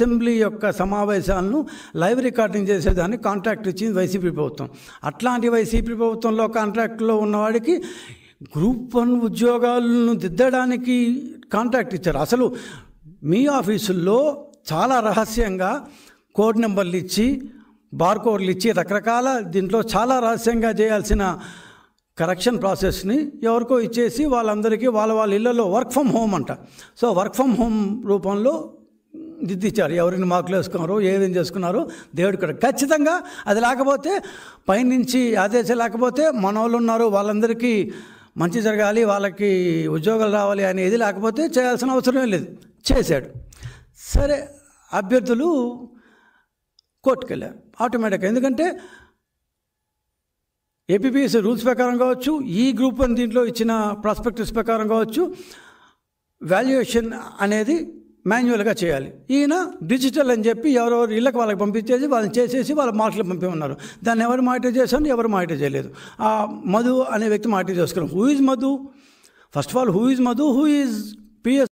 Assembly యొక్క సమావేశాలను live recording చేసేదాన్ని కాంట్రాక్ట్ ఇచ్చింది వైసీపీ ప్రభుత్వం. అట్లాంటి వైసీపీ ప్రభుత్వంలో కాంట్రాక్ట్లో ఉన్నవాడికి గ్రూప్ 1 ఉద్యోగాలను దిద్దడానికి కాంట్రాక్ట్ ఇచ్చారు. అసలు మీ ఆఫీసుల్లో చాలా రహస్యంగా కోడ్ నెంబర్లు ఇచ్చి, బార్కోడ్లు ఇచ్చి, రకరకాల దీంట్లో చాలా రహస్యంగా చేయాల్సిన కరెక్షన్ ప్రాసెస్ని ఎవరికో ఇచ్చేసి వాళ్ళందరికీ వాళ్ళ ఇళ్లలో వర్క్ ఫ్రమ్ హోమ్ అంట. సో వర్క్ ఫ్రమ్ హోమ్ రూపంలో దిద్దిచ్చారు. ఎవరిని మార్కులు వేసుకున్నారో, ఏమేం చేసుకున్నారో దేవుడి కూడా. ఖచ్చితంగా అది లేకపోతే, పైనుంచి ఆదేశాలు లేకపోతే, మన వాళ్ళు ఉన్నారు వాళ్ళందరికీ మంచి జరగాలి, వాళ్ళకి ఉద్యోగాలు రావాలి అనేది లేకపోతే చేయాల్సిన అవసరమే లేదు. చేశాడు. సరే, అభ్యర్థులు కోర్టుకెళ్ళారు ఆటోమేటిక్గా. ఎందుకంటే ఏపీపీఎస్సీ రూల్స్ ప్రకారం కావచ్చు, ఈ గ్రూప్ 1 దీంట్లో ఇచ్చిన ప్రాస్పెక్టస్ ప్రకారం కావచ్చు, వాల్యుయేషన్ అనేది మాన్యువల్గా చేయాలి. ఈయన డిజిటల్ అని చెప్పి ఎవరెవరు ఇళ్ళకి వాళ్ళకి పంపించేసి వాళ్ళని చేసేసి వాళ్ళ మార్కులు పంపిమన్నారు. దాన్ని ఎవరు మానిటర్ చేశారు, ఎవరు మానిటర్ చేయలేదు. ఆ మధు అనే వ్యక్తి మానిటర్ చేసుకున్నారు. Who is Madhu? First of all, who is Madhu? Who is PS